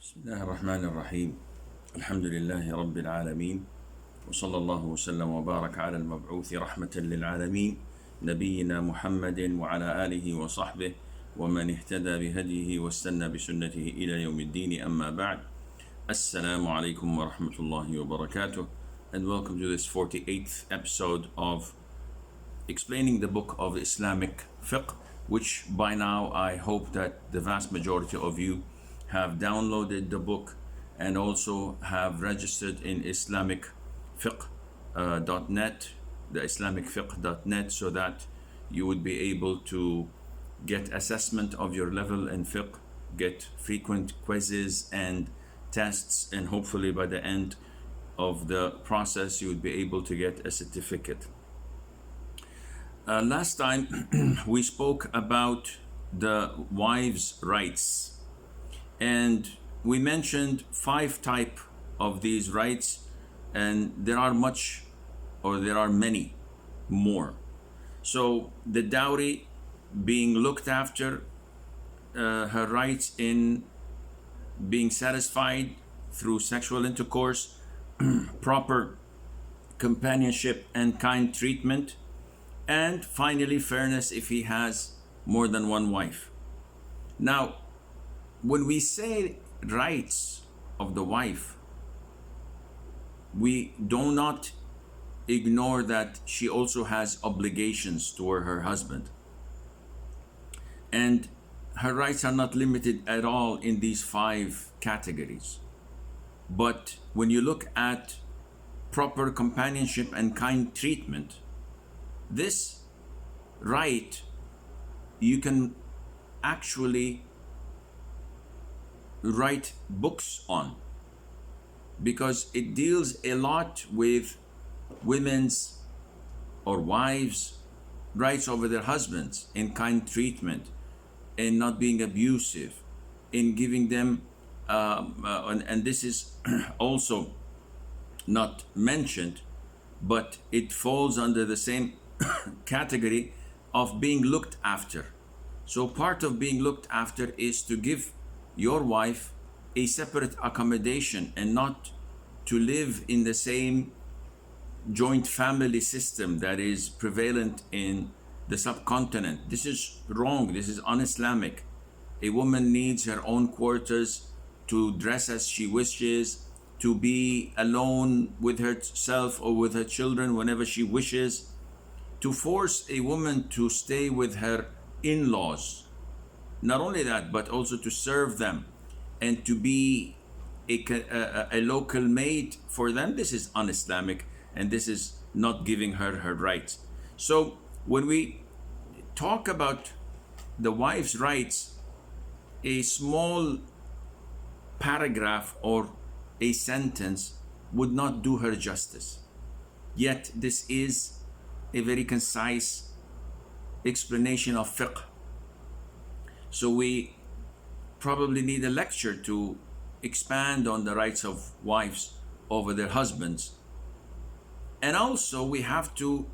بسم الله الرحمن الرحيم. الحمد لله رب العالمين، وصلى الله وسلم وبارك على المبعوث رحمة للعالمين نبينا محمد وعلى آله وصحبه ومن اهتدى بهديه واستنى بسنته إلى يوم الدين. أما بعد. Assalamu alaikum wa rahmatullahi wa barakatuh, and welcome to this 48th episode of explaining the book of Islamic Fiqh, which by now I hope that the vast majority of you have downloaded the book and also have registered in Islamic Fiqh.net, the Islamic Fiqh.net, so that you would be able to get assessment of your level in fiqh, get frequent quizzes and tests, and hopefully by the end of the process you would be able to get a certificate. Last time we spoke about the wives' rights, and we mentioned 5 types of these rights, and there are many more. So the dowry, being looked after, her rights in being satisfied through sexual intercourse, proper companionship and kind treatment, and finally fairness if he has more than one wife. Now, when we say rights of the wife, we do not ignore that she also has obligations toward her husband, and her rights are not limited at all in these 5 categories. But when you look at proper companionship and kind treatment, this right you can actually write books on, because it deals a lot with women's or wives' rights over their husbands in kind treatment, in not being abusive, in giving them and this is also not mentioned, but it falls under the same category of being looked after. So part of being looked after is to give your wife a separate accommodation and not to live in the same joint family system that is prevalent in the subcontinent. This is wrong. This is un-Islamic. A woman needs her own quarters to dress as she wishes, to be alone with herself or with her children whenever she wishes. To force a woman to stay with her in-laws, not only that, but also to serve them and to be a local maid for them, this is un-Islamic, and this is not giving her her rights. So when we talk about the wife's rights, a small paragraph or a sentence would not do her justice. Yet this is a very concise explanation of fiqh. So we probably need a lecture to expand on the rights of wives over their husbands. And also we have to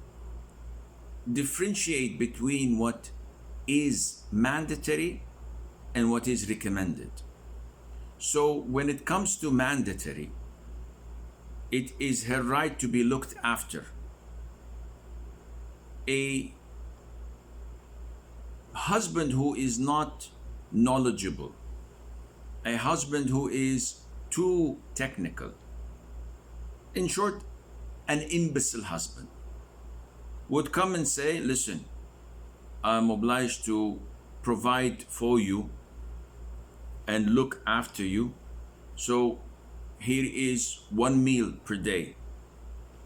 differentiate between what is mandatory and what is recommended. So when it comes to mandatory, it is her right to be looked after. A husband who is not knowledgeable, a husband who is too technical, in short, an imbecile husband, would come and say, listen, I'm obliged to provide for you and look after you, so here is 1 meal per day.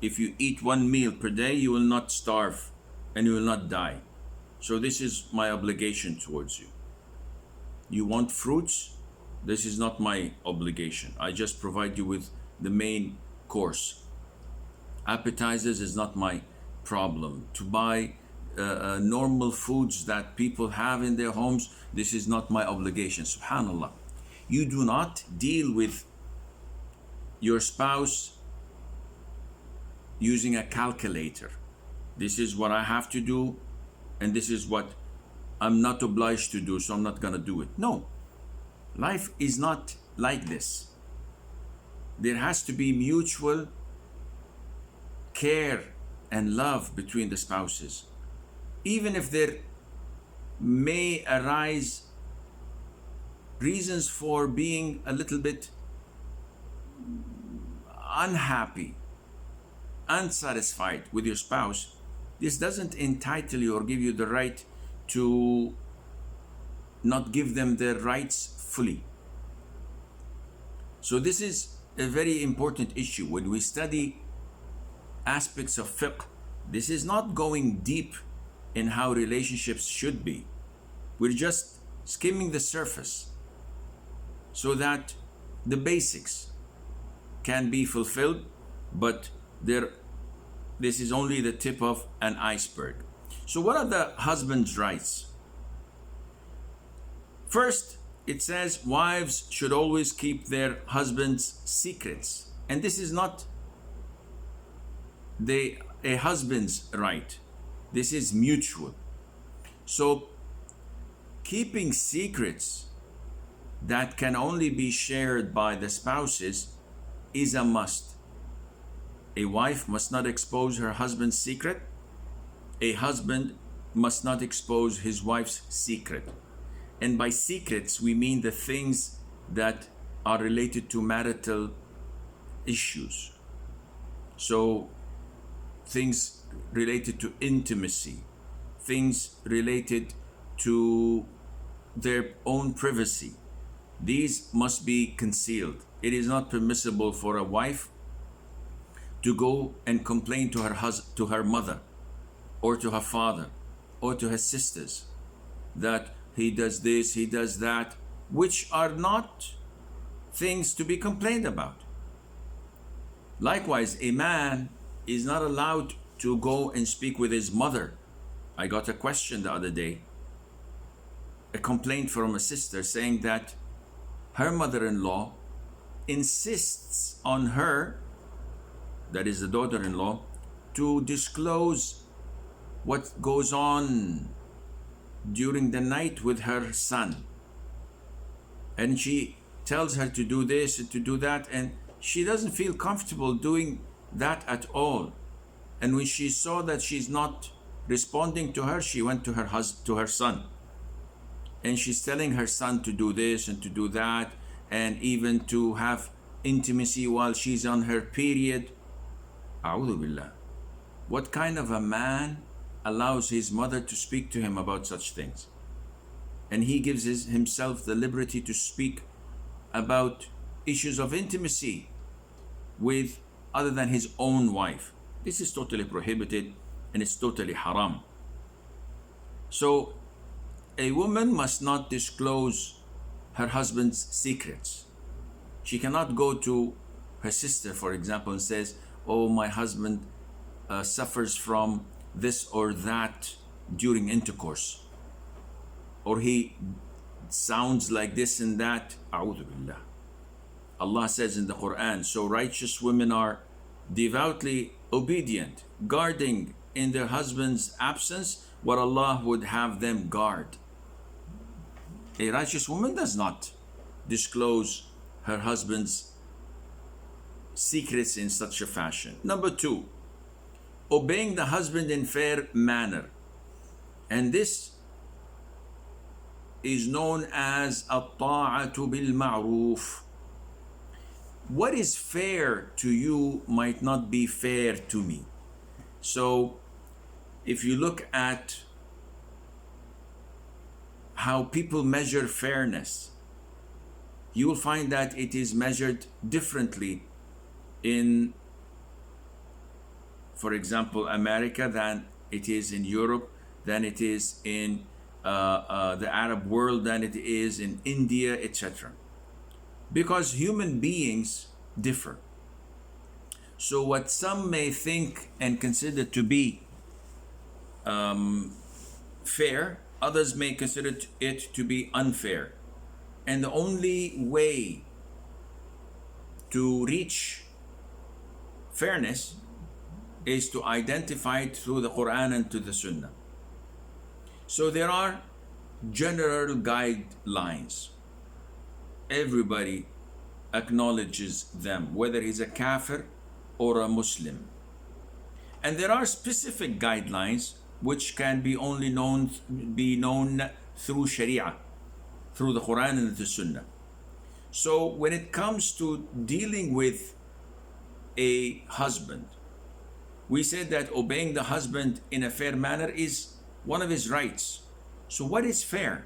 If you eat 1 meal per day, you will not starve and you will not die. So this is my obligation towards you. You want fruits? This is not my obligation. I just provide you with the main course. Appetizers is not my problem. To buy normal foods that people have in their homes, this is not my obligation. Subhanallah. You do not deal with your spouse using a calculator. This is what I have to do, and this is what I'm not obliged to do, so I'm not going to do it. No. Life is not like this. There has to be mutual care and love between the spouses. Even if there may arise reasons for being a little bit unhappy, unsatisfied with your spouse, this doesn't entitle you or give you the right to not give them their rights fully. So this is a very important issue. When we study aspects of fiqh, this is not going deep in how relationships should be. We're just skimming the surface so that the basics can be fulfilled, but this is only the tip of an iceberg. So what are the husband's rights? First, it says wives should always keep their husband's secrets. And this is not a husband's right. This is mutual. So keeping secrets that can only be shared by the spouses is a must. A wife must not expose her husband's secret. A husband must not expose his wife's secret. And by secrets, we mean the things that are related to marital issues. So things related to intimacy, things related to their own privacy. These must be concealed. It is not permissible for a wife to go and complain to her mother or to her father or to her sisters that he does this, he does that, which are not things to be complained about. Likewise, a man is not allowed to go and speak with his mother. I got a question the other day, a complaint from a sister saying that her mother-in-law insists on her, that is the daughter-in-law, to disclose what goes on during the night with her son. And she tells her to do this and to do that, and she doesn't feel comfortable doing that at all. And when she saw that she's not responding to her, she went to her son. And she's telling her son to do this and to do that, and even to have intimacy while she's on her period. A'udhu billah. What kind of a man allows his mother to speak to him about such things? And he gives himself the liberty to speak about issues of intimacy with other than his own wife. This is totally prohibited and it's totally haram. So a woman must not disclose her husband's secrets. She cannot go to her sister, for example, and says, oh, my husband suffers from this or that during intercourse, or he sounds like this and that. A'udhu billah. Allah says in the Quran, so righteous women are devoutly obedient, guarding in their husband's absence what Allah would have them guard. A righteous woman does not disclose her husband's secrets in such a fashion. Number two, obeying the husband in fair manner. And this is known as at-ta'atu bil-ma'ruf. What is fair to you might not be fair to me. So if you look at how people measure fairness, you will find that it is measured differently in, for example, America than it is in Europe, than it is in the Arab world, than it is in India, etc. Because human beings differ. So what some may think and consider to be fair, others may consider it to be unfair. And the only way to reach fairness is to identify it through the Quran and to the Sunnah. So there are general guidelines. Everybody acknowledges them, whether he's a kafir or a Muslim. And there are specific guidelines which can be only known through Sharia, through the Quran and the Sunnah. So when it comes to dealing with a husband, we said that obeying the husband in a fair manner is one of his rights. So what is fair?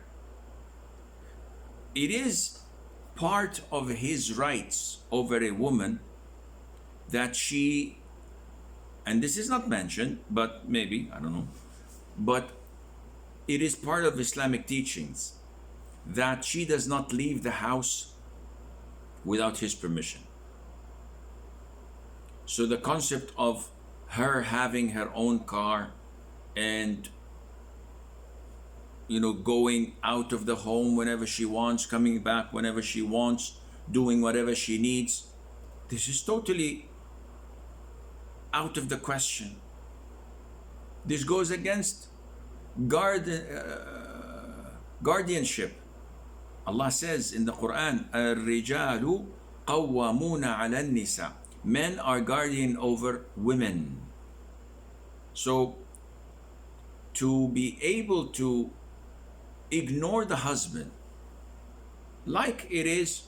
It is part of his rights over a woman that she, and this is not mentioned, but maybe, I don't know, but it is part of Islamic teachings that she does not leave the house without his permission. So the concept of her having her own car and going out of the home whenever she wants, coming back whenever she wants, doing whatever she needs, this is totally out of the question. This goes against guardianship. Allah says in the Quran, الرجال قوامون على النساء. Men are guardian over women. So to be able to ignore the husband, like it is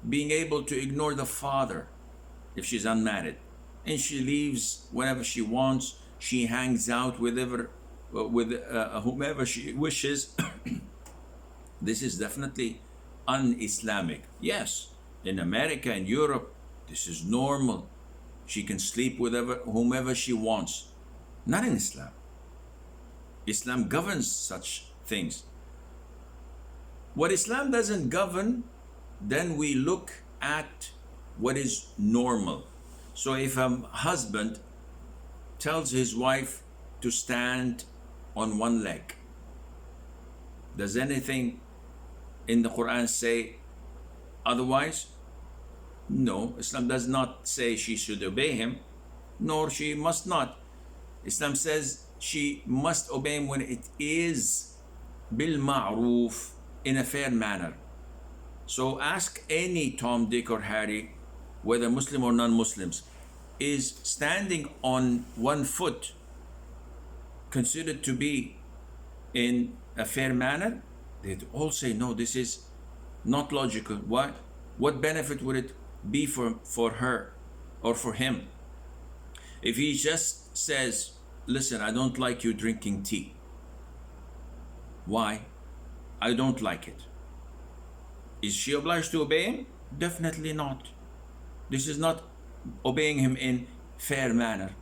being able to ignore the father if she's unmarried, and she leaves whenever she wants, she hangs out with whomever she wishes. This is definitely un-Islamic. Yes, in America and Europe, this is normal. She can sleep with whomever she wants. Not in Islam. Islam governs such things. What Islam doesn't govern, then we look at what is normal. So if a husband tells his wife to stand on one leg, does anything in the Quran say otherwise? No, Islam does not say she should obey him, nor she must not. Islam says she must obey him when it is bil ma'roof, in a fair manner. So ask any Tom, Dick or Harry, whether Muslim or non-Muslims, is standing on one foot considered to be in a fair manner? They'd all say, no, this is not logical. Why? What benefit would it be for her or for him? If he just says, listen, I don't like you drinking tea. Why? I don't like it. Is she obliged to obey him? Definitely not. This is not obeying him in fair manner.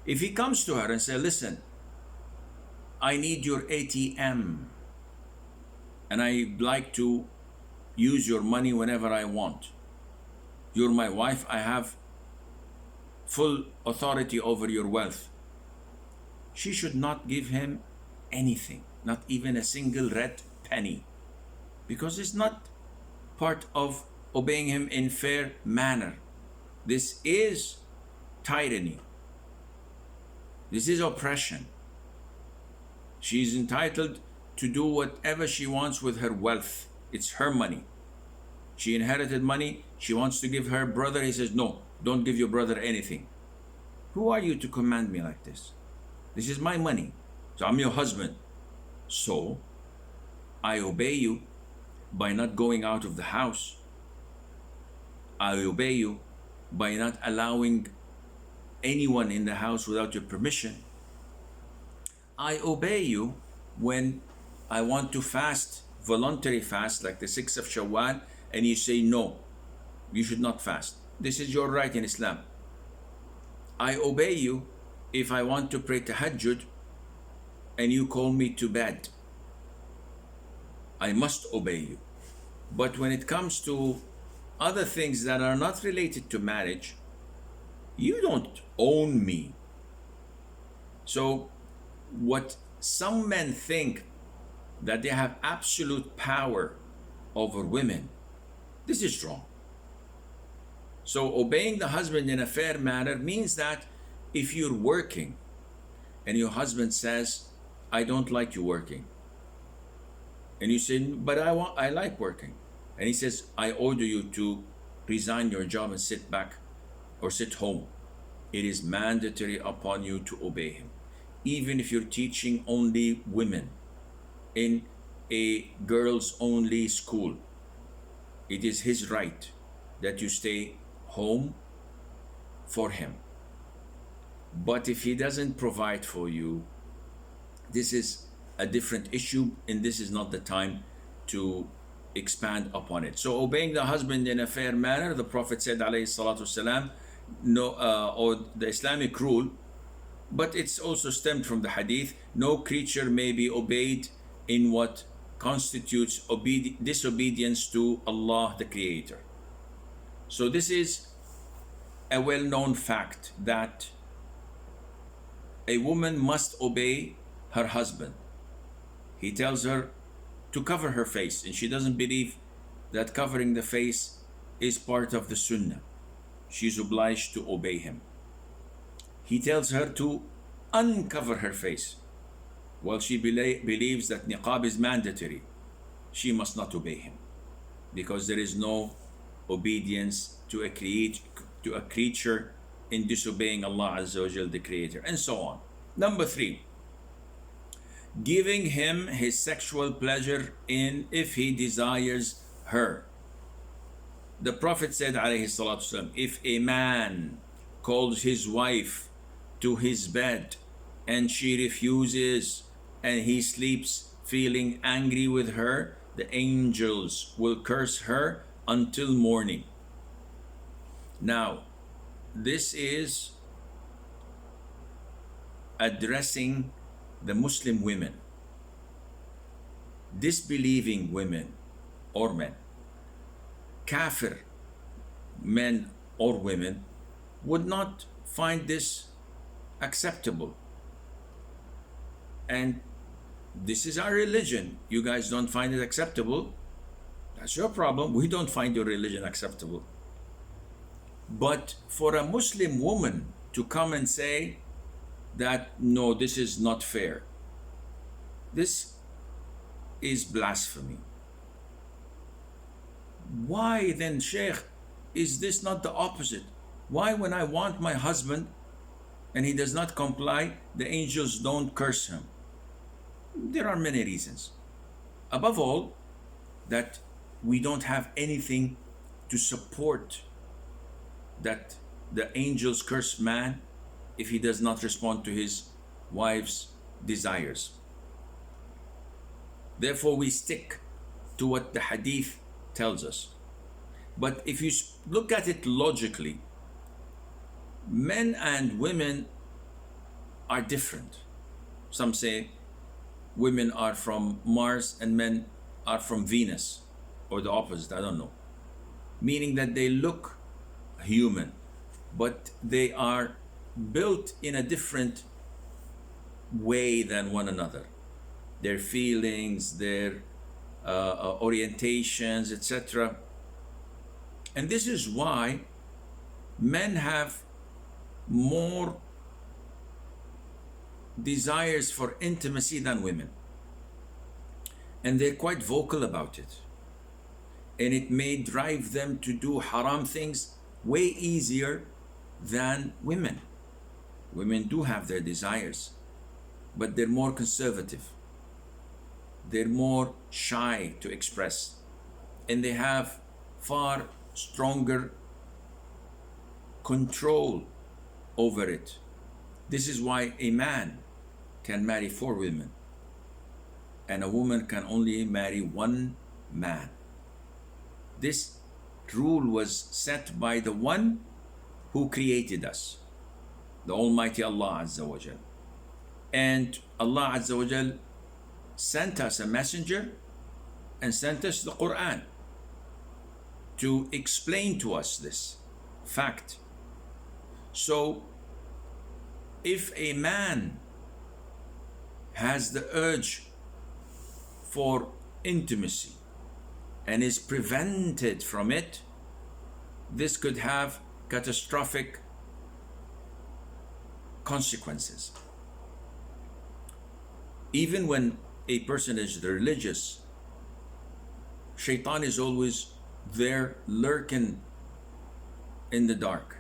If he comes to her and says, listen, I need your ATM and I'd like to use your money whenever I want. You're my wife, I have full authority over your wealth. She should not give him anything, not even a single red penny, because it's not part of obeying him in fair manner. This is tyranny. This is oppression. She's entitled to do whatever she wants with her wealth. It's her money. She inherited money. She wants to give her brother. He says, no, don't give your brother anything. Who are you to command me like this? This is my money. So I'm your husband. So I obey you by not going out of the house. I obey you by not allowing anyone in the house without your permission. I obey you when I want to fast, voluntary fast, like the 6th of Shawwal, and you say, no, you should not fast. This is your right in Islam. I obey you if I want to pray tahajjud and you call me to bed. I must obey you. But when it comes to other things that are not related to marriage, you don't own me. So what some men think that they have absolute power over women, this is wrong. So obeying the husband in a fair manner means that if you're working and your husband says, I don't like you working, and you say, but I like working, and he says, I order you to resign your job and sit back or sit home, it is mandatory upon you to obey him. Even if you're teaching only women in a girls only school, it is his right that you stay home for him. But if he doesn't provide for you, this is a different issue, and this is not the time to expand upon it. So obeying the husband in a fair manner, the Prophet said, alayhi salatu wasalam, no, or the Islamic rule, but it's also stemmed from the hadith, no creature may be obeyed in what constitutes disobedience to Allah the Creator. So this is a well-known fact that a woman must obey her husband. He tells her to cover her face, and she doesn't believe that covering the face is part of the sunnah. She's obliged to obey him. He tells her to uncover her face. While she believes that niqab is mandatory, she must not obey him, because there is no obedience to a creature in disobeying Allah Azza wa Jal, the Creator, and so on. Number 3, giving him his sexual pleasure if he desires her. The Prophet said, alayhi salatu wasalam, if a man calls his wife to his bed and she refuses and he sleeps feeling angry with her, the angels will curse her until morning. Now, this is addressing the Muslim women, disbelieving women or men. Kafir men or women would not find this acceptable. And this is our religion. You guys don't find it acceptable? That's your problem. We don't find your religion acceptable. But for a Muslim woman to come and say that, no, this is not fair, this is blasphemy. Why then, Sheikh, is this not the opposite? Why, when I want my husband and he does not comply, the angels don't curse him? There are many reasons. Above all, that we don't have anything to support that the angels curse man if he does not respond to his wife's desires. Therefore, we stick to what the hadith tells us. But if you look at it logically, men and women are different. Some say women are from Mars and men are from Venus, or the opposite, I don't know. Meaning that they look human, but they are built in a different way than one another. Their feelings, their orientations, etc. And this is why men have more desires for intimacy than women. And they're quite vocal about it. And it may drive them to do haram things way easier than women. Women do have their desires, but they're more conservative. They're more shy to express. And they have far stronger control over it. This is why a man can marry 4 women and a woman can only marry 1 man. This rule was set by the one who created us, the Almighty Allah Azza wa Jal. And Allah Azza wa Jal sent us a messenger and sent us the Quran to explain to us this fact. So if a man has the urge for intimacy and is prevented from it, this could have catastrophic consequences. Even when a person is religious, Shaitan is always there, lurking in the dark,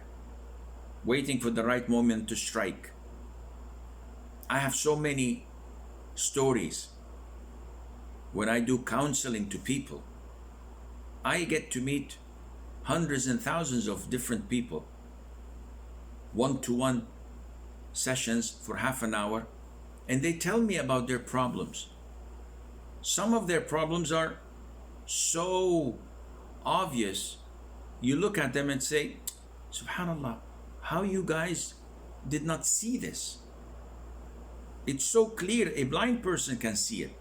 waiting for the right moment to strike. I have so many stories. When I do counseling to people, I get to meet hundreds and thousands of different people, one-to-one sessions for half an hour, and they tell me about their problems. Some of their problems are so obvious. You look at them and say, Subhanallah, how you guys did not see this? It's so clear, a blind person can see it.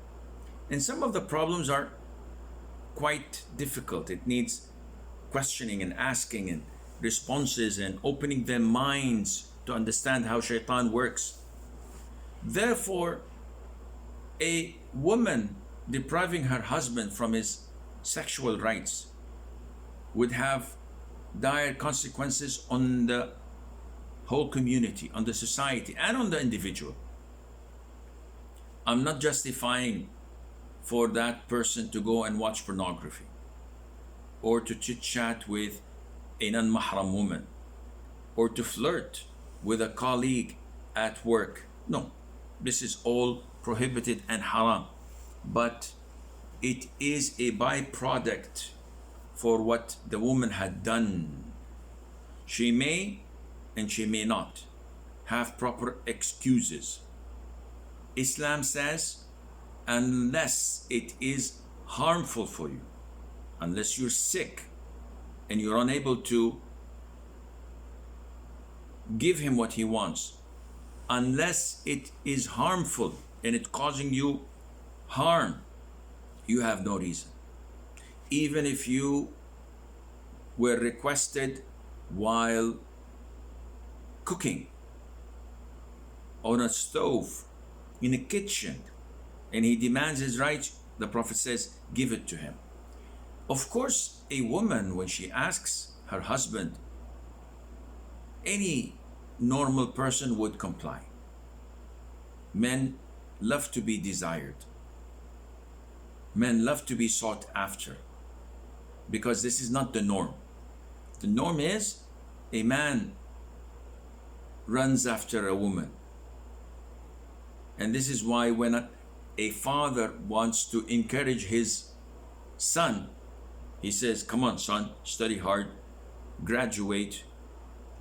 And some of the problems are quite difficult. It needs questioning and asking and responses and opening their minds to understand how shaitan works. Therefore, a woman depriving her husband from his sexual rights would have dire consequences on the whole community, on the society, and on the individual. I'm not justifying for that person to go and watch pornography or to chit-chat with a non-mahram woman or to flirt with a colleague at work. No, this is all prohibited and haram. But it is a byproduct for what the woman had done. She may and she may not have proper excuses. Islam says, unless it is harmful for you, unless you're sick and you're unable to give him what he wants, unless it is harmful and it's causing you harm, you have no reason. Even if you were requested while cooking on a stove in a kitchen and he demands his rights, the Prophet says, give it to him. Of course, a woman, when she asks her husband, any normal person would comply. Men love to be desired. Men love to be sought after, because this is not the norm. The norm is a man runs after a woman. And this is why when a father wants to encourage his son, he says, come on, son, study hard, graduate,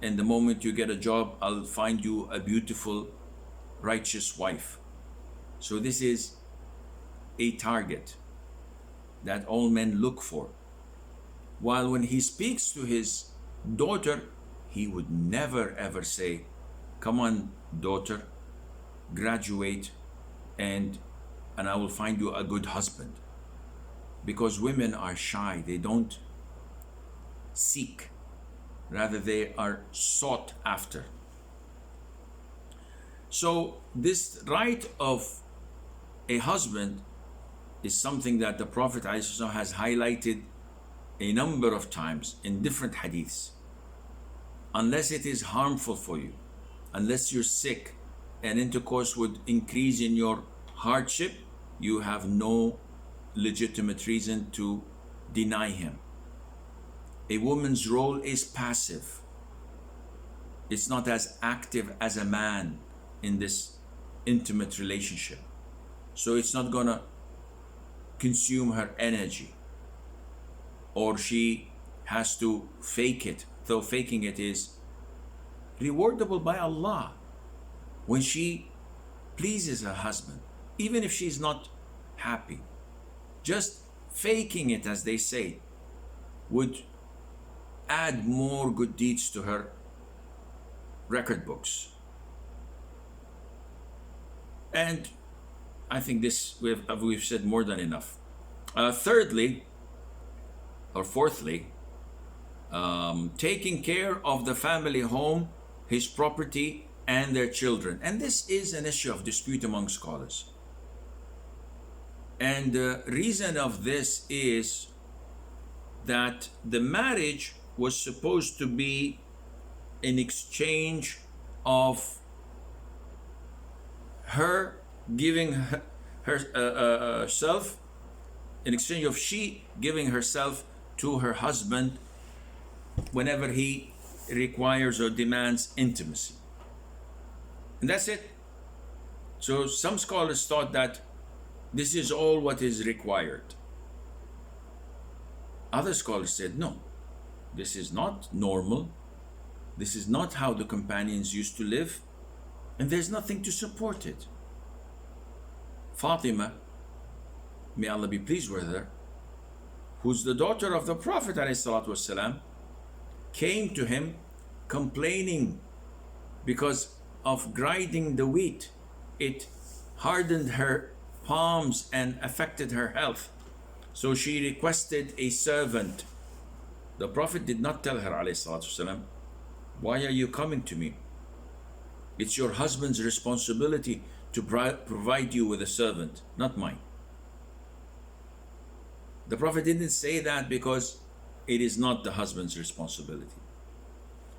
and the moment you get a job, I'll find you a beautiful, righteous wife. So this is a target that all men look for. While when he speaks to his daughter, he would never ever say, come on, daughter, graduate, and I will find you a good husband. Because women are shy, they don't seek, rather they are sought after. So this right of a husband is something that the Prophet ﷺ has highlighted a number of times in different hadiths. Unless it is harmful for you, unless you're sick and intercourse would increase in your hardship, you have no legitimate reason to deny him. A woman's role is passive. It's not as active as a man in this intimate relationship. So it's not gonna consume her energy, or she has to fake it, though faking it is rewardable by Allah when she pleases her husband, even if she's not happy. Just faking it, as they say, would add more good deeds to her record books. And I think this we've said more than enough. Thirdly, or fourthly, taking care of the family home, his property, and their children. And this is an issue of dispute among scholars. And the reason of this is that the marriage was supposed to be an exchange of her giving herself in exchange of she giving herself to her husband whenever he requires or demands intimacy. And that's it. So some scholars thought that this is all what is required. Other scholars said, no, this is not normal. This is not how the companions used to live, and there's nothing to support it. Fatima, may Allah be pleased with her, who's the daughter of the Prophet ﷺ, came to him complaining because of grinding the wheat. It hardened her palms and affected her health. So she requested a servant. The Prophet did not tell her ﷺ, why are you coming to me? It's your husband's responsibility to provide you with a servant, not mine. The Prophet didn't say that because it is not the husband's responsibility.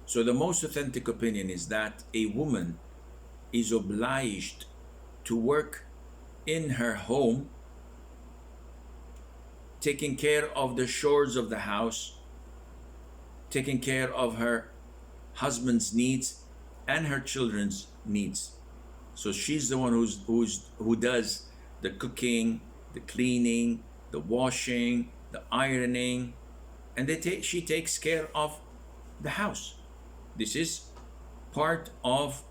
So the most authentic opinion is that a woman is obliged to work in her home, taking care of the chores of the house, taking care of her husband's needs and her children's needs. So she's the one who does the cooking, the cleaning, the washing, the ironing, and she takes care of the house. This is part of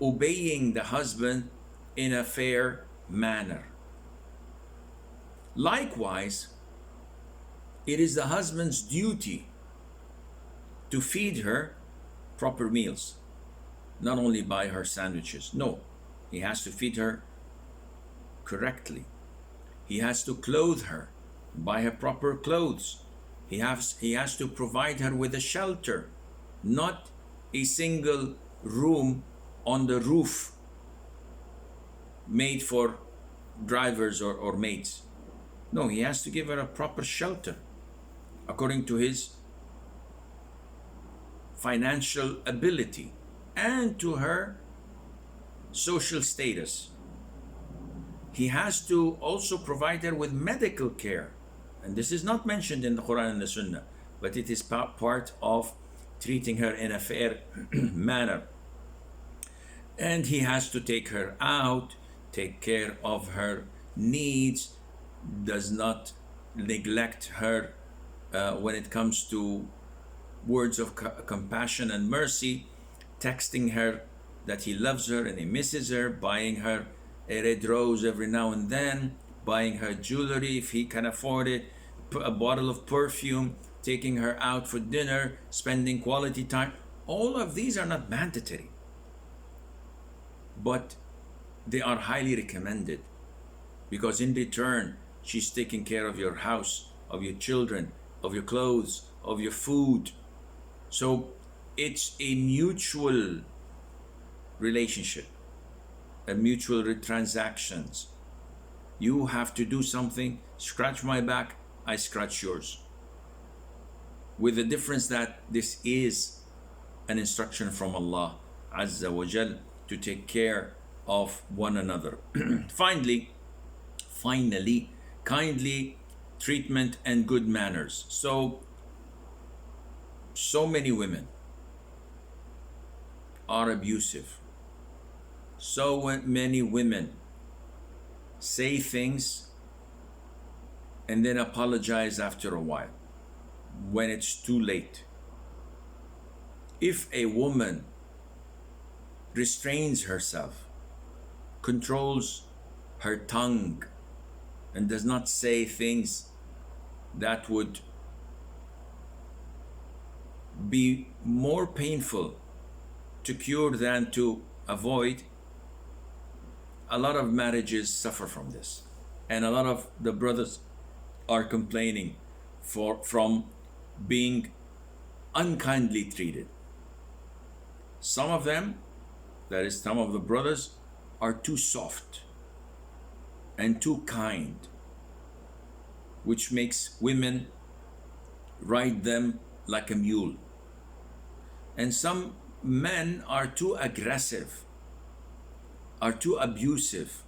obeying the husband in a fair manner. Likewise, it is the husband's duty to feed her proper meals, not only buy her sandwiches. No, he has to feed her correctly. He has to clothe her, buy her proper clothes. He has to provide her with a shelter, not a single room on the roof made for drivers or maids. No, he has to give her a proper shelter according to his financial ability and to her social status. He has to also provide her with medical care. And this is not mentioned in the Quran and the Sunnah, but it is part of treating her in a fair manner. And he has to take her out, take care of her needs, does not neglect her when it comes to words of compassion and mercy, texting her that he loves her and he misses her, buying her a red rose every now and then, buying her jewelry if he can afford it, a bottle of perfume, taking her out for dinner, spending quality time. All of these are not mandatory, but they are highly recommended, because in return, she's taking care of your house, of your children, of your clothes, of your food. So it's a mutual relationship, a mutual transactions. You have to do something, scratch my back, I scratch yours. With the difference that this is an instruction from Allah Azza wa Jal to take care of one another. Finally, kindly treatment and good manners. So many women are abusive. So many women say things and then apologize after a while when it's too late. If a woman restrains herself, controls her tongue, and does not say things that would be more painful to cure than to avoid, a lot of marriages suffer from this. And a lot of the brothers are complaining from being unkindly treated. Some of them, that is, some of the brothers, are too soft and too kind, which makes women ride them like a mule. And some men are too aggressive, are too abusive,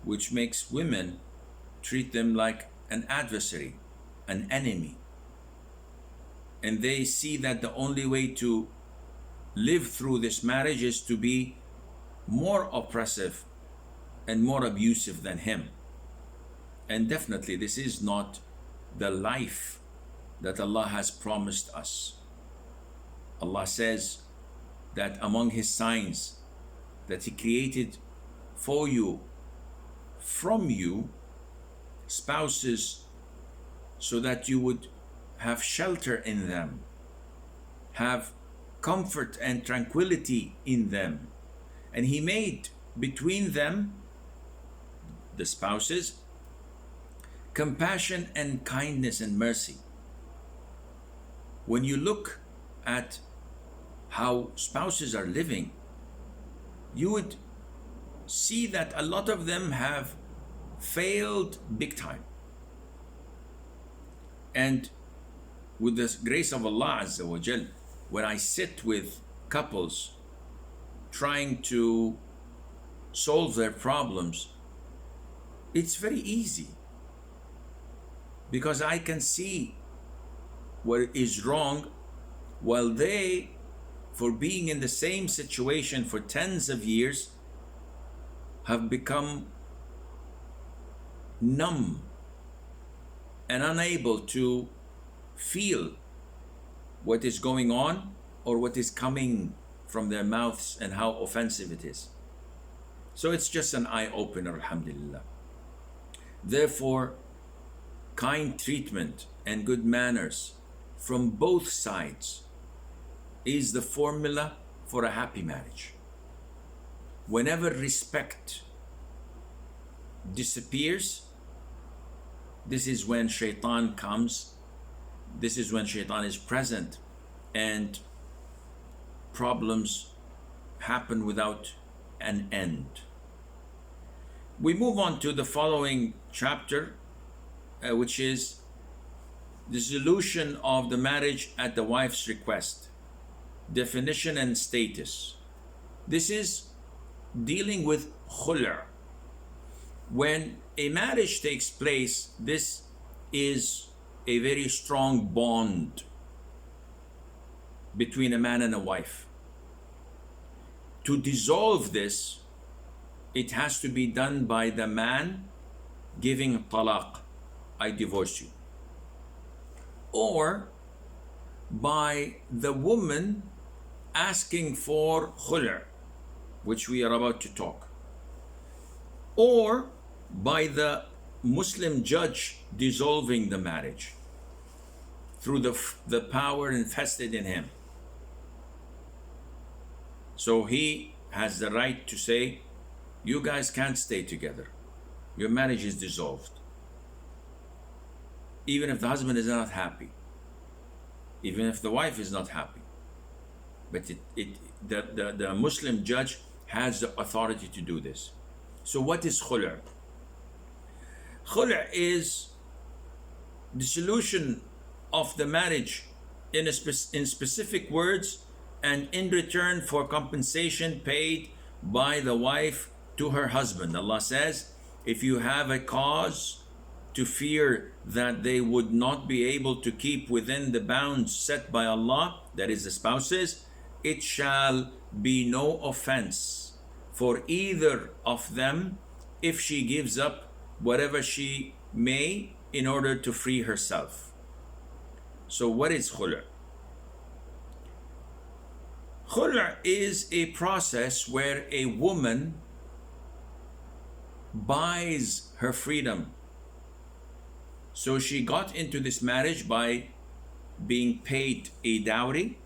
which makes women treat them like an adversary, an enemy. And they see that the only way to live through this marriage is to be more oppressive and more abusive than him. And definitely this is not the life that Allah has promised us. Allah says that among His signs that He created for you, from you, spouses so that you would have shelter in them, have comfort and tranquility in them. And He made between them, the spouses, compassion and kindness and mercy. When you look at how spouses are living, you would see that a lot of them have failed big time. And with the grace of Allah Azza wa Jal, when I sit with couples trying to solve their problems, it's very easy because I can see what is wrong, while they, for being in the same situation for tens of years, have become numb and unable to feel what is going on or what is coming from their mouths and how offensive it is. So it's just an eye-opener, alhamdulillah. Therefore, kind treatment and good manners from both sides is the formula for a happy marriage. Whenever respect disappears, this is when shaitan comes, this is when shaitan is present, and problems happen without an end. We move on to the following chapter, which is the solution of the marriage at the wife's request, definition and status. This is dealing with khul'. When a marriage takes place, this is a very strong bond between a man and a wife. To dissolve this, it has to be done by the man giving talaq, I divorce you, or by the woman asking for khul', which we are about to talk, or by the Muslim judge dissolving the marriage through the power invested in him. So he has the right to say, you guys can't stay together. Your marriage is dissolved. Even if the husband is not happy, even if the wife is not happy. But the Muslim judge has the authority to do this. So what is khul'? Khul' is the solution of the marriage in specific words and in return for compensation paid by the wife to her husband. Allah says, if you have a cause to fear that they would not be able to keep within the bounds set by Allah, that is the spouses, it shall be no offense for either of them if she gives up whatever she may in order to free herself. So what is khul'? Khul' is a process where a woman buys her freedom. So she got into this marriage by being paid a dowry.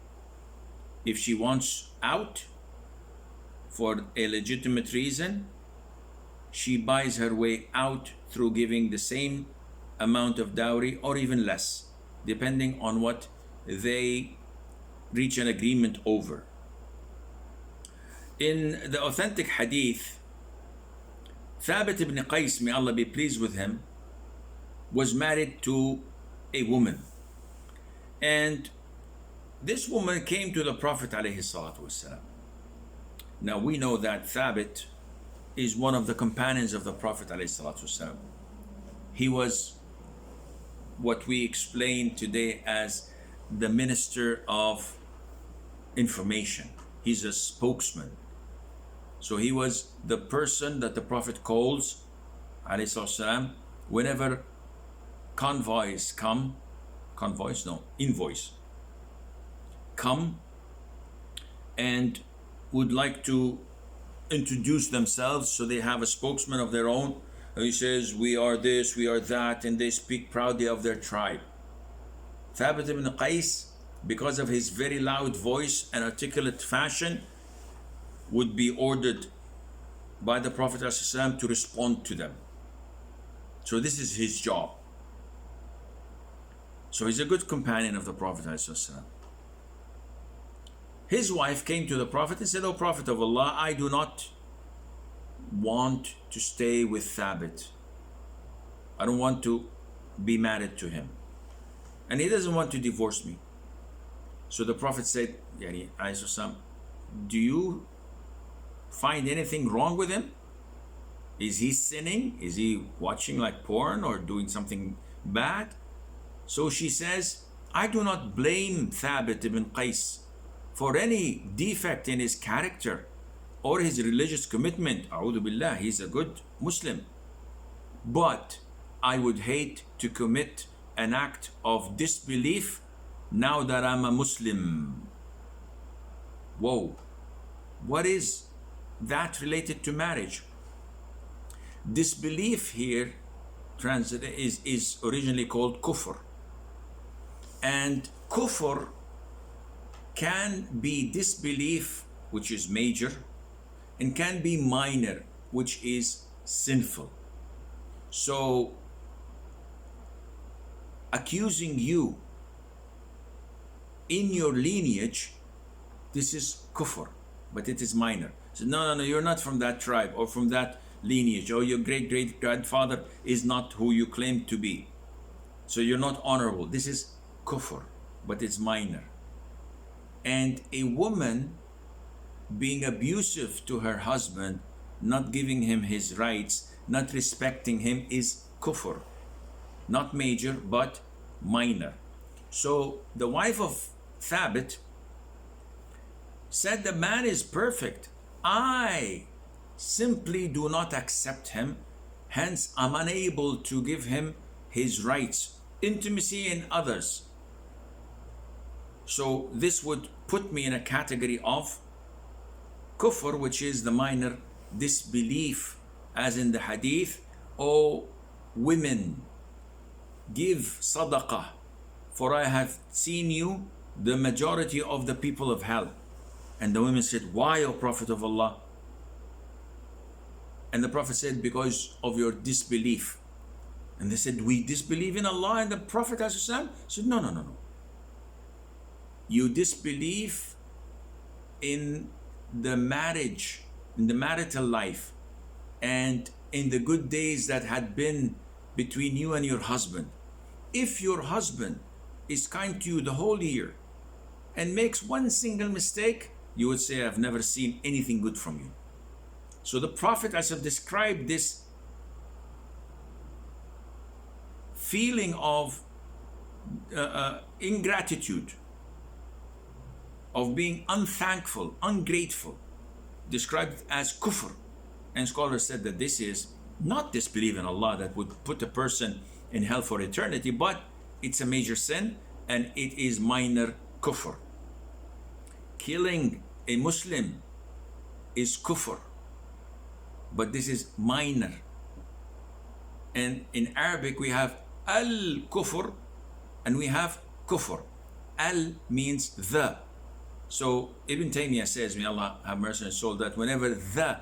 If she wants out for a legitimate reason, she buys her way out through giving the same amount of dowry or even less, depending on what they reach an agreement over. In the authentic hadith, Thabit ibn Qais, may Allah be pleased with him, was married to a woman. And this woman came to the Prophet ﷺ. Now we know that Thabit is one of the companions of the Prophet ﷺ. He was what we explain today as the Minister of Information. He's a spokesman. So he was the person that the Prophet calls, alayhi salam, whenever convoys come, invoice come and would like to introduce themselves, so they have a spokesman of their own. And he says, we are this, we are that, and they speak proudly of their tribe. Thabit ibn Qais, because of his very loud voice and articulate fashion, would be ordered by the Prophet ﷺ to respond to them. So this is his job. So he's a good companion of the Prophet ﷺ. His wife came to the Prophet and said, "O Prophet of Allah, I do not want to stay with Thabit. I don't want to be married to him. And he doesn't want to divorce me." So the Prophet said, Yani, do you find anything wrong with him? Is he sinning? Is he watching like porn or doing something bad? So she says, I do not blame Thabit ibn Qais for any defect in his character or his religious commitment. A'udhu billah, he's a good Muslim. But I would hate to commit an act of disbelief now that I'm a Muslim. Whoa, what is that related to marriage? Disbelief here is originally called kufr. And kufr can be disbelief, which is major, and can be minor, which is sinful. So accusing you in your lineage, this is kufr, but it is minor. So no, you're not from that tribe or from that lineage, or your great grandfather is not who you claim to be. So you're not honorable. This is kufr, but it's minor. And a woman being abusive to her husband, not giving him his rights, not respecting him, is kufr. Not major, but minor. So the wife of Thabit said, the man is perfect. I simply do not accept him. Hence, I'm unable to give him his rights, intimacy and others. So this would put me in a category of kufr, which is the minor disbelief, as in the hadith, O women, give sadaqah, for I have seen you the majority of the people of hell. And the women said, why, O Prophet of Allah? And the Prophet said, because of your disbelief. And they said, we disbelieve in Allah and the Prophet ﷺ? Said, no. You disbelieve in the marriage, in the marital life, and in the good days that had been between you and your husband. If your husband is kind to you the whole year and makes one single mistake, you would say, I've never seen anything good from you. So the Prophet described this feeling of ingratitude, of being unthankful, ungrateful, described it as kufr. And scholars said that this is not disbelief in Allah that would put a person in hell for eternity, but it's a major sin and it is minor kufr. Killing a Muslim is kufr, but this is minor. And in Arabic we have al-kufr and we have kufr. Al means the. So Ibn Taymiyyah says, may Allah have mercy on his soul, that whenever the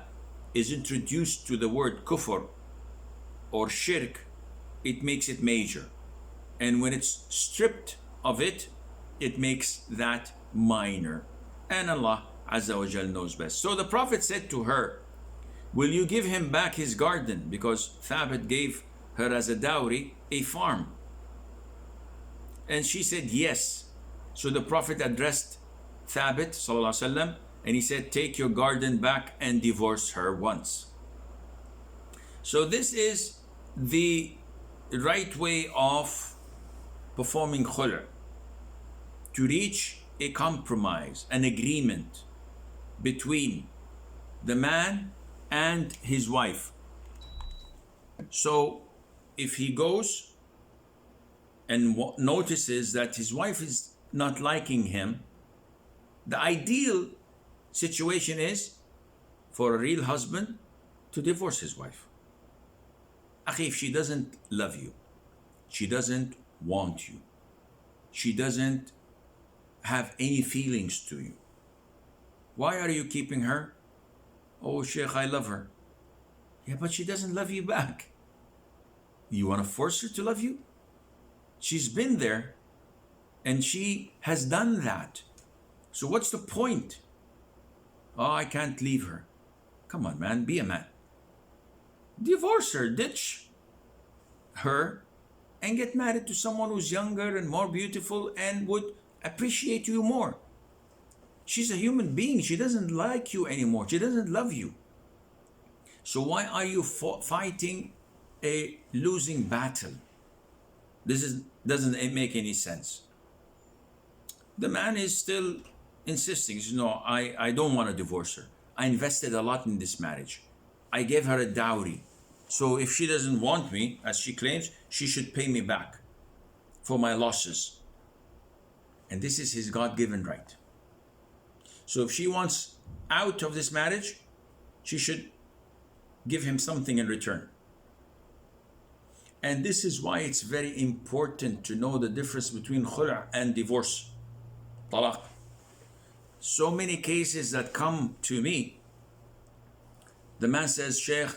is introduced to the word kufr or shirk, it makes it major. And when it's stripped of it, it makes that minor. And Allah Azza wa Jal knows best. So the Prophet said to her, will you give him back his garden? Because Thabit gave her as a dowry a farm. And she said yes. So the Prophet addressed Thabit sallallahu alaihi wasallam, and he said, take your garden back and divorce her once. So this is the right way of performing khul' to reach a compromise, an agreement between the man and his wife. So if he goes and notices that his wife is not liking him, the ideal situation is for a real husband to divorce his wife. Akhi, if she doesn't love you, she doesn't want you, she doesn't have any feelings to you, why are you keeping her? Oh, Sheikh, I love her. Yeah, but she doesn't love you back. You want to force her to love you? She's been there and she has done that. So what's the point? Oh, I can't leave her. Come on, man, be a man. Divorce her, ditch her, and get married to someone who's younger and more beautiful and would appreciate you more. She's a human being. She doesn't like you anymore. She doesn't love you. So why are you fighting a losing battle? This doesn't make any sense. The man is still insisting, no, I don't want to divorce her. I invested a lot in this marriage. I gave her a dowry. So if she doesn't want me, as she claims, she should pay me back for my losses. And this is his God-given right. So if she wants out of this marriage, she should give him something in return. And this is why it's very important to know the difference between khul' and divorce, talaq. So many cases that come to me, the man says, Sheikh,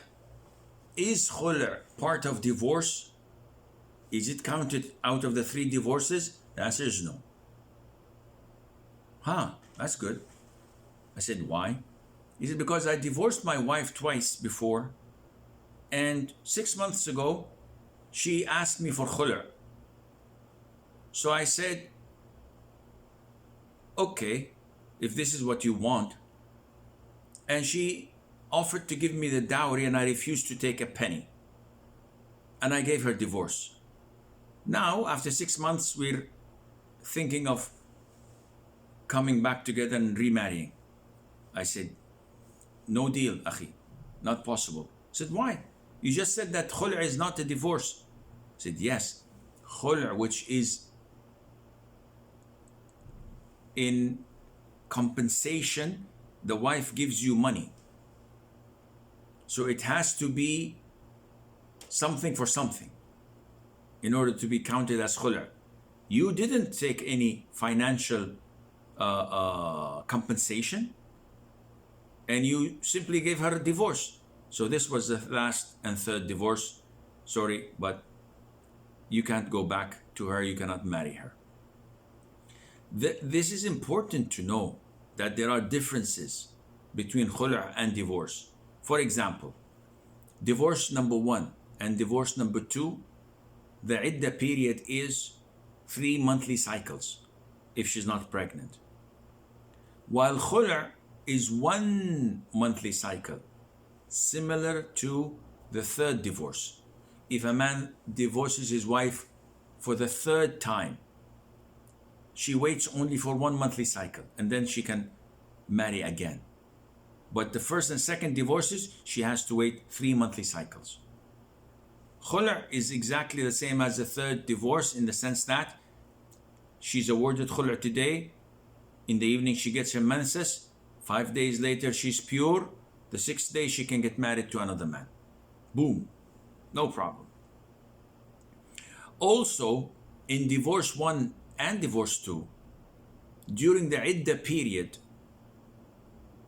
is khul' part of divorce? Is it counted out of the 3 divorces? The answer is no. That's good. I said, why? He said, because I divorced my wife twice before, and 6 months ago, she asked me for khul'. So I said, okay, if this is what you want. And she offered to give me the dowry and I refused to take a penny. And I gave her divorce. Now, after 6 months, we're thinking of coming back together and remarrying. I said, no deal, akhi, not possible. I said, why? You just said that khul' is not a divorce. I said, yes, khul', which is in compensation, the wife gives you money. So it has to be something for something in order to be counted as khul'. You didn't take any financial compensation, and you simply gave her a divorce. So this was the last and 3rd divorce. Sorry, but you can't go back to her. You cannot marry her. This is important to know, that there are differences between khul' and divorce. For example, divorce number 1 and divorce number 2, the iddah period is 3 monthly cycles if she's not pregnant. While khul' is 1 monthly cycle, similar to the 3rd divorce. If a man divorces his wife for the 3rd time, she waits only for 1 monthly cycle and then she can marry again. But the 1st and 2nd divorces, she has to wait 3 monthly cycles. Khul' is exactly the same as the 3rd divorce in the sense that she's awarded khul' today, in the evening she gets her menses, 5 days later she's pure, the 6th day she can get married to another man. Boom, no problem. Also, in divorce 1 and divorce 2, during the iddah period,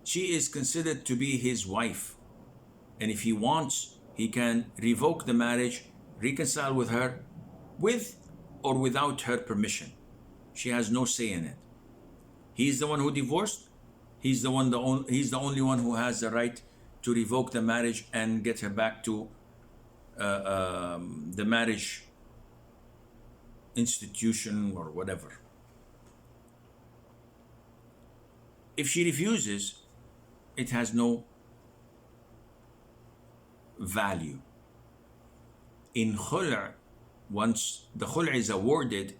she is considered to be his wife. And if he wants, he can revoke the marriage, reconcile with her, with or without her permission. She has no say in it. He's the one who divorced. He's the only one who has the right to revoke the marriage and get her back to the marriage institution or whatever. If she refuses, it has no value. In khul', once the khul' is awarded,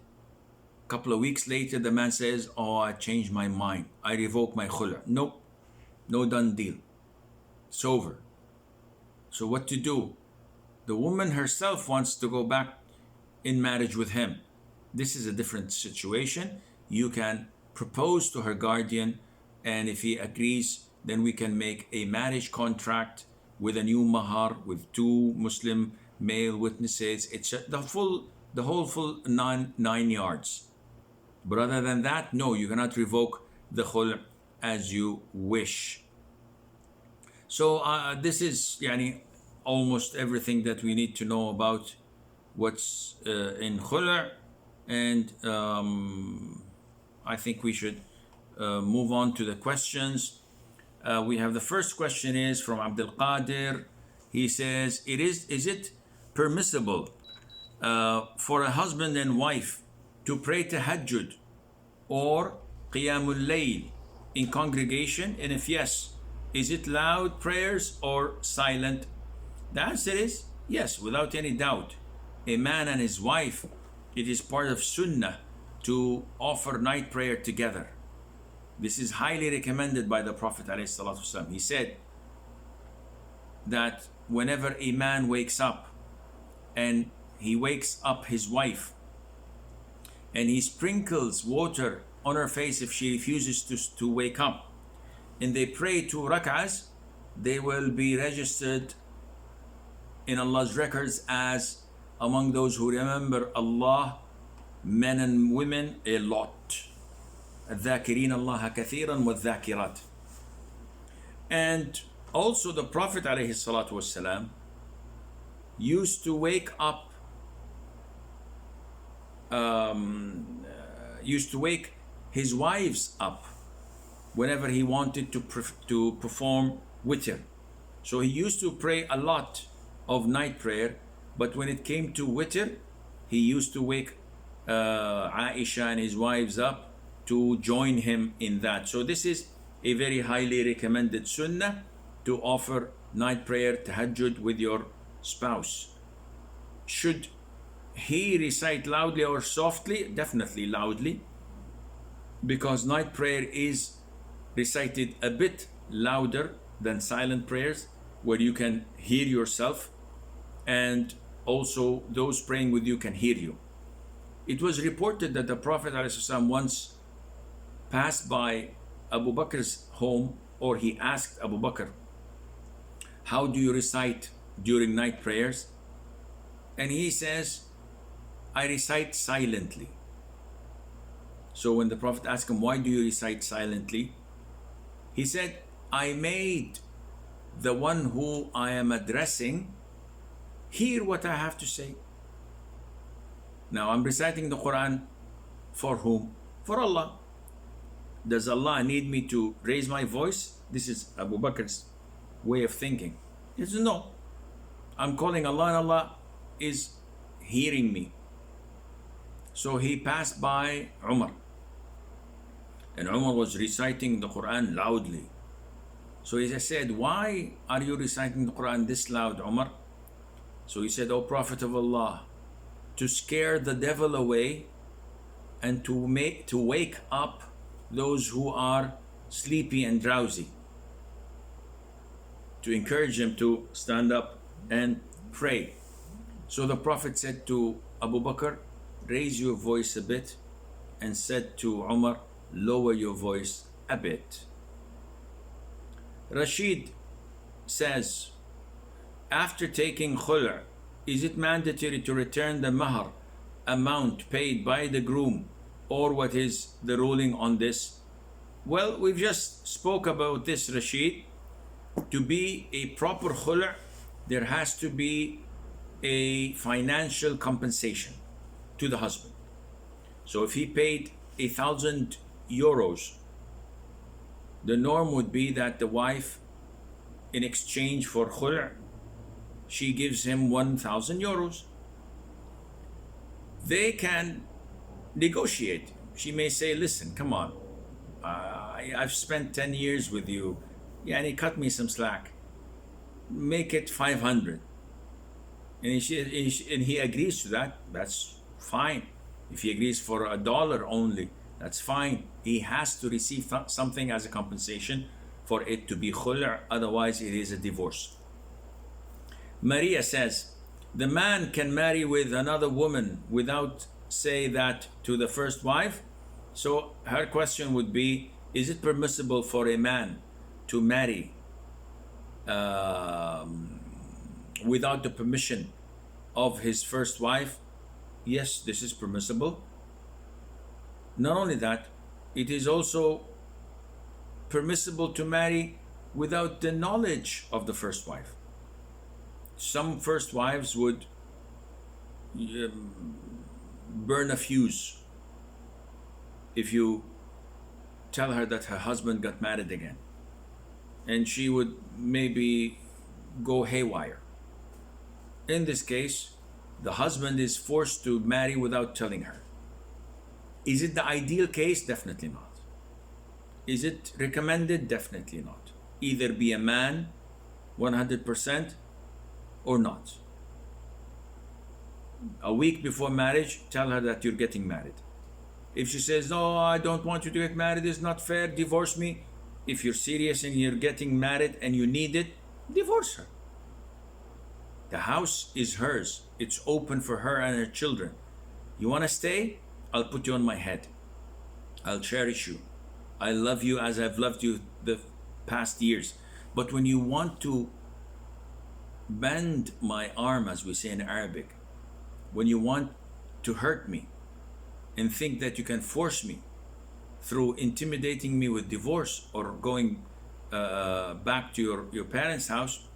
couple of weeks later, the man says, oh, I changed my mind. I revoke my khula. Nope, no done deal. It's over. So what to do? The woman herself wants to go back in marriage with him. This is a different situation. You can propose to her guardian, and if he agrees, then we can make a marriage contract with a new mahar, with two Muslim male witnesses. It's the whole full nine yards. But other than that, no, you cannot revoke the khul' as you wish. So this is almost everything that we need to know about what's in khul', and I think we should move on to the questions. We have the first question is from Abdul Qadir. He says, is it permissible for a husband and wife to pray tahajjud or qiyamul layl in congregation? And if yes, is it loud prayers or silent? The answer is yes, without any doubt. A man and his wife, it is part of sunnah to offer night prayer together. This is highly recommended by the Prophet ﷺ. He said that whenever a man wakes up and he wakes up his wife and he sprinkles water on her face if she refuses to wake up, and they pray 2 rak'ahs, they will be registered in Allah's records as among those who remember Allah, men and women, a lot. الذاكرين الله كثيرا والذاكرات. And also the Prophet ﷺ used to wake his wives up whenever he wanted to perform witr. So he used to pray a lot of night prayer, but when it came to witr, he used to wake Aisha and his wives up to join him in that. So this is a very highly recommended sunnah, to offer night prayer, tahajjud, with your spouse. Should he recite loudly or softly? Definitely loudly, because night prayer is recited a bit louder than silent prayers, where you can hear yourself and also those praying with you can hear you. It was reported that the Prophet ﷺ once passed by Abu Bakr's home, or he asked Abu Bakr, how do you recite during night prayers? And he says, I recite silently. So when the Prophet asked him, why do you recite silently? He said, I made the one who I am addressing hear what I have to say. Now I'm reciting the Quran for whom? For Allah. Does Allah need me to raise my voice? This is Abu Bakr's way of thinking. He says, no. I'm calling Allah and Allah is hearing me. So he passed by Umar. And Umar was reciting the Quran loudly. So he said, why are you reciting the Quran this loud, Umar? So he said, O Prophet of Allah, to scare the devil away and to wake up those who are sleepy and drowsy, to encourage them to stand up and pray. So the Prophet said to Abu Bakr, raise your voice a bit, and said to Umar, lower your voice a bit. Rashid says, after taking khul', is it mandatory to return the mahar amount paid by the groom, or what is the ruling on this? Well, we've just spoke about this, Rashid. To be a proper khul', there has to be a financial compensation to the husband. So if he paid 1,000 euros, the norm would be that the wife, in exchange for khul', she gives him 1,000 euros. They can negotiate. She may say, listen, come on, I've spent 10 years with you, and he cut me some slack, make it 500. And he agrees to that, that's fine. If he agrees for $1 only, that's fine. He has to receive something as a compensation for it to be khul', otherwise it is a divorce. Maria says, the man can marry with another woman without say that to the first wife. So her question would be, is it permissible for a man to marry without the permission of his first wife? Yes, this is permissible. Not only that, it is also permissible to marry without the knowledge of the first wife. Some first wives would burn a fuse if you tell her that her husband got married again, and she would maybe go haywire. In this case, the husband is forced to marry without telling her. Is it the ideal case? Definitely not. Is it recommended? Definitely not. Either be a man 100% or not. A week before marriage, tell her that you're getting married. If she says, no, I don't want you to get married, it's not fair, divorce me. If you're serious and you're getting married and you need it, divorce her. The house is hers. It's open for her and her children. You want to stay? I'll put you on my head. I'll cherish you. I love you as I've loved you the past years. But when you want to bend my arm, as we say in Arabic, when you want to hurt me and think that you can force me through intimidating me with divorce or going back to your parents' house,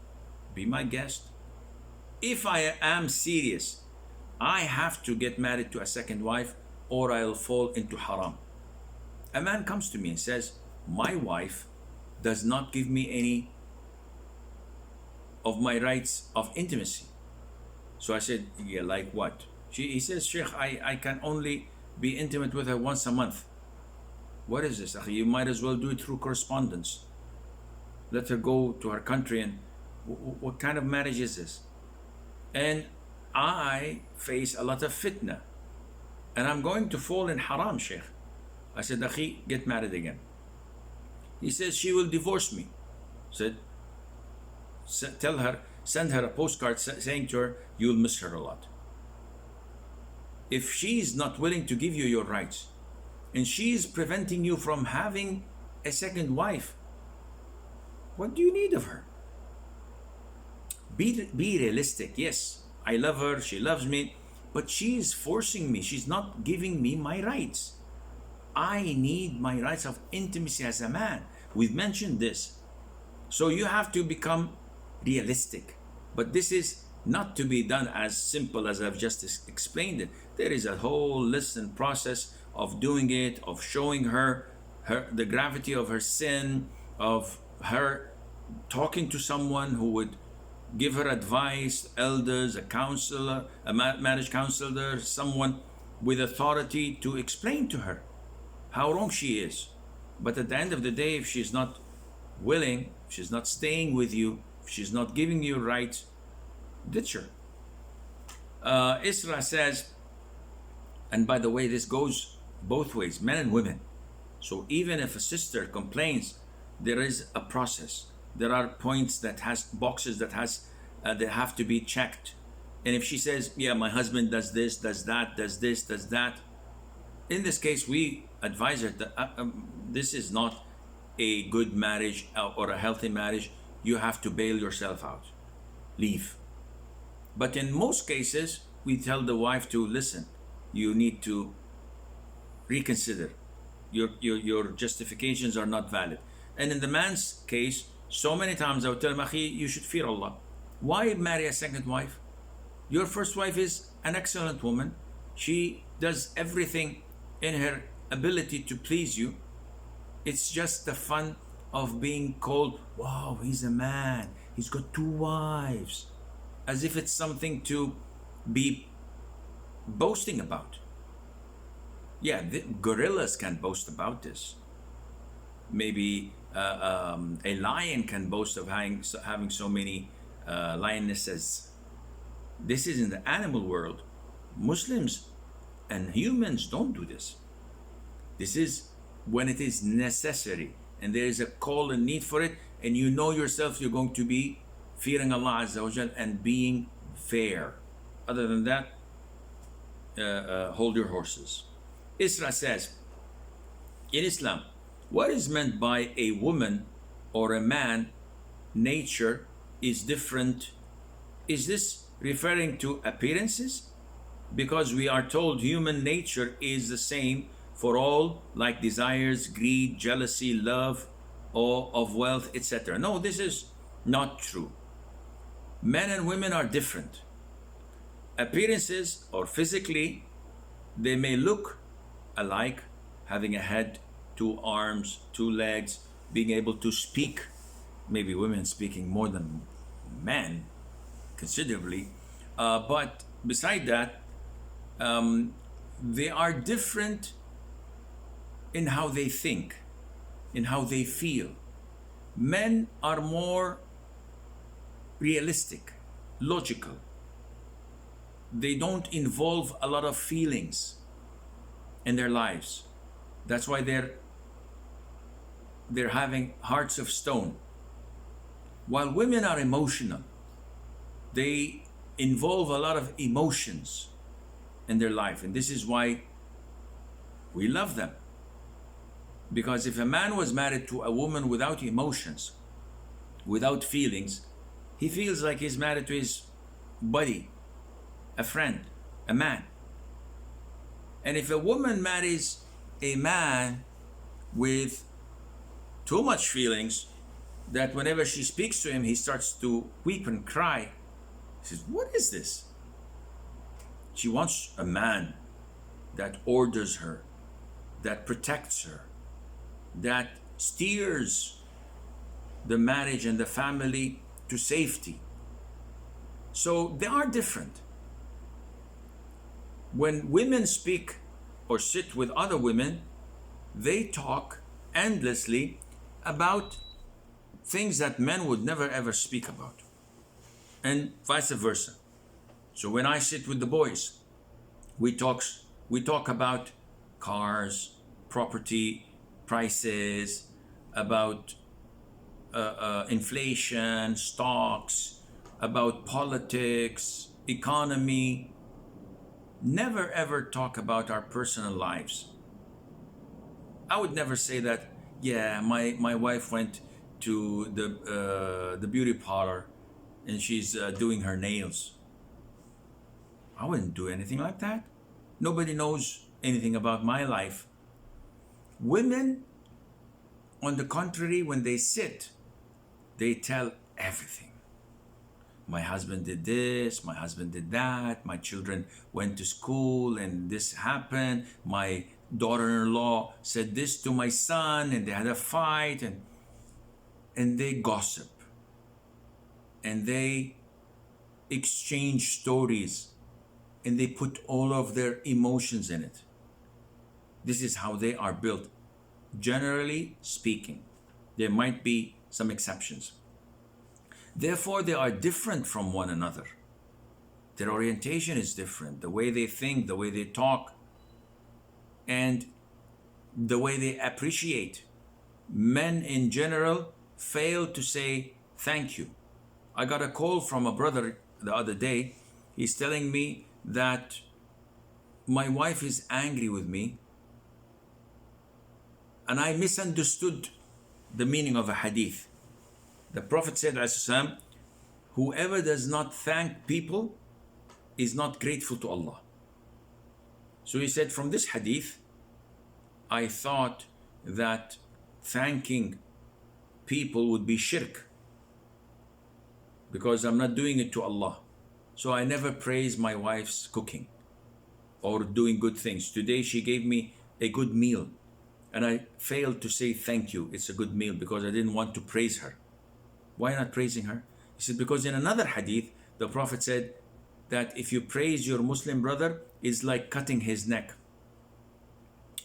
be my guest. If I am serious, I have to get married to a second wife or I'll fall into haram. A man comes to me and says, my wife does not give me any of my rights of intimacy. So I said, yeah, like what? He says, Sheikh, I can only be intimate with her once a month. What is this? You might as well do it through correspondence. Let her go to her country. And what kind of marriage is this? And I face a lot of fitna. And I'm going to fall in haram, Sheikh. I said, Akhi, get married again. He says, she will divorce me. I said, tell her, send her a postcard saying to her, you'll miss her a lot. If she's not willing to give you your rights, and she's preventing you from having a second wife, what do you need of her? Be realistic. Yes, I love her, she loves me, but she's forcing me. She's not giving me my rights. I need my rights of intimacy as a man. We've mentioned this. So you have to become realistic. But this is not to be done as simple as I've just explained it. There is a whole list and process of doing it, of showing her the gravity of her sin, of her talking to someone who would give her advice, elders, a counselor, a marriage counselor, someone with authority to explain to her how wrong she is. But at the end of the day, if she's not willing, if she's not staying with you, if she's not giving you rights, ditch her. Isra says, and by the way, this goes both ways, men and women. So even if a sister complains, there is a process. There are points that has boxes that have to be checked. And if she says, yeah, my husband does this, does that, does this, does that, in this case, we advise her that this is not a good marriage or a healthy marriage. You have to bail yourself out. Leave. But in most cases, we tell the wife to listen. You need to reconsider. Your justifications are not valid. And in the man's case, so many times I would tell him, Akhi, you should fear Allah. Why marry a second wife? Your first wife is an excellent woman. She does everything in her ability to please you. It's just the fun of being called, wow, he's a man. He's got 2 wives. As if it's something to be boasting about. Yeah, the gorillas can boast about this. Maybe a lion can boast of having so many lionesses. This is in the animal world. Muslims And humans don't do this. This is when it is necessary and there is a call and need for it, and you know yourself you're going to be fearing Allah Azza wa Jal and being fair. Other than that, hold your horses. Isra says, in Islam, what is meant by a woman or a man nature is different? Is this referring to appearances? Because we are told human nature is the same for all, like desires, greed, jealousy, love, or of wealth, etc. No, this is not true. Men and women are different. Appearances or physically, they may look alike, having a head, two arms, two legs, being able to speak, maybe women speaking more than men considerably, but beside that, they are different in how they think, in how they feel. Men are more realistic, logical. They don't involve a lot of feelings in their lives. That's why they're having hearts of stone. While women are emotional, they involve a lot of emotions in their life, and this is why we love them. Because if a man was married to a woman without emotions, without feelings, he feels like he's married to his buddy, a friend, a man. And if a woman marries a man with too much feelings, that whenever she speaks to him, he starts to weep and cry. He says, what is this? She wants a man that orders her, that protects her, that steers the marriage and the family to safety. So they are different. When women speak or sit with other women, they talk endlessly about things that men would never ever speak about, and vice versa. So when I sit with the boys, we talk about cars, property prices, about inflation, stocks, about politics, economy. Never ever talk about our personal lives. I would never say that, yeah, my wife went to the beauty parlor and she's doing her nails. I wouldn't do anything like that. Nobody knows anything about my life. Women, on the contrary, when they sit, they tell everything. My husband did this, my husband did that, my children went to school and this happened, my daughter-in-law said this to my son and they had a fight, and they gossip and they exchange stories and they put all of their emotions in it. This is how they are built, generally speaking. There might be some exceptions. Therefore, they are different from one another. Their orientation is different, the way they think, the way they talk, and the way they appreciate. Men in general fail to say thank you. I got a call from a brother the other day. He's telling me that my wife is angry with me and I misunderstood the meaning of a hadith. The Prophet said, whoever does not thank people is not grateful to Allah. So he said, from this hadith, I thought that thanking people would be shirk because I'm not doing it to Allah. So I never praise my wife's cooking or doing good things. Today she gave me a good meal and I failed to say thank you, it's a good meal, because I didn't want to praise her. Why not praising her? He said, because in another hadith, the Prophet said that if you praise your Muslim brother, it's like cutting his neck.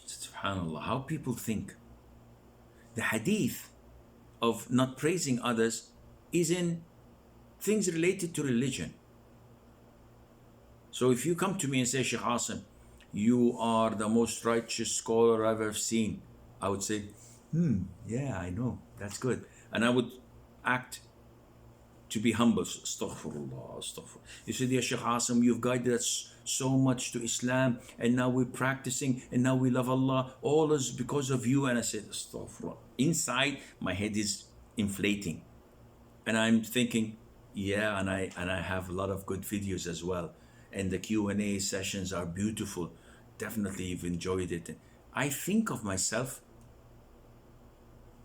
SubhanAllah, how people think. The hadith of not praising others is in things related to religion. So if you come to me and say, Sheikh Assim, you are the most righteous scholar I've ever seen. I would say, yeah, I know, that's good. And I would act to be humble. Astaghfirullah, astaghfirullah. You said, yeah, Sheikh Assim, you've guided us so much to Islam, and now we're practicing, and now we love Allah. All is because of you. And I said, astaghfirullah. Inside, my head is inflating. And I'm thinking, yeah, and I have a lot of good videos as well. And the Q&A sessions are beautiful. Definitely you've enjoyed it. I think of myself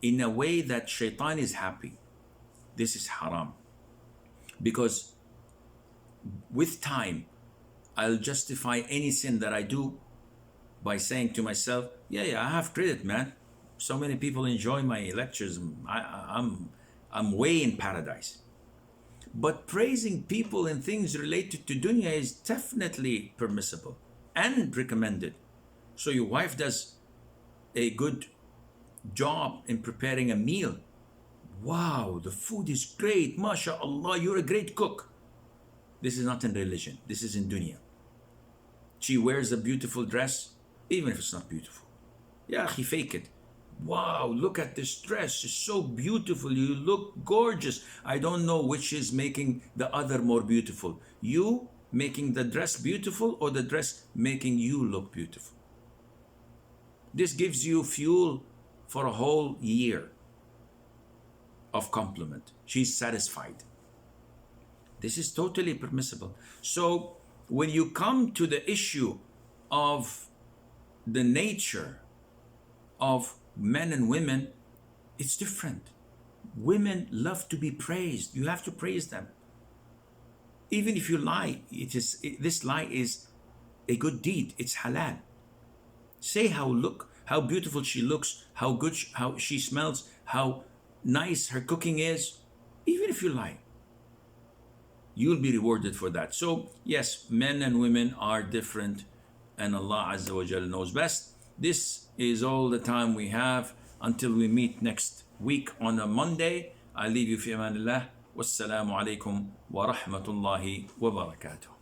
in a way that shaitan is happy. This is haram. Because with time, I'll justify any sin that I do by saying to myself, yeah, I have credit, man. So many people enjoy my lectures. I'm way in paradise. But praising people and things related to dunya is definitely permissible and recommended. So your wife does a good job in preparing a meal. Wow, the food is great. MashaAllah, you're a great cook. This is not in religion. This is in dunya. She wears a beautiful dress, even if it's not beautiful. Yeah, he fake it. Wow, look at this dress. It's so beautiful. You look gorgeous. I don't know which is making the other more beautiful. You making the dress beautiful, or the dress making you look beautiful? This gives you fuel for a whole year of compliment. She's satisfied. This is totally permissible. So when you come to the issue of the nature of men and women, it's different. Women love to be praised. You have to praise them. Even if you lie, this lie is a good deed. It's halal. Say how beautiful she looks, how she smells, how nice her cooking is. Even if you lie, you'll be rewarded for that. So yes, men and women are different, and Allah Azza wa Jalla knows best. This is all the time we have until we meet next week on a Monday. I leave you fi amanillah. Wassalamu alaikum wa rahmatullahi wa barakatuh.